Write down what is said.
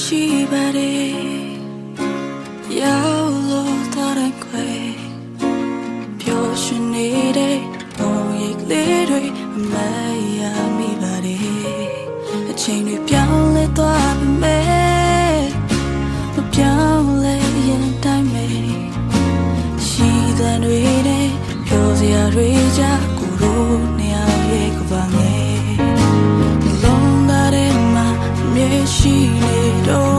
ရှိပါတယ်ရောက်လို့တော့တဲ့ခွေပျော်ရွှင်နေတဲ့ပုံရိပ်လေးတွေအမရမိပါတယ်အချိန်တွေပြောင်းလဲသွားပေမဲ့မပြောင်းလဲရင်တိုင်းပဲရှိတဲ့တွေနဲ့ပြောစရာတွေကြကိုယ်တို့နှစ်ယောက်ရဲ့ကဘာငယ်လုံးသားထဲမှာမြေရှိနေတော့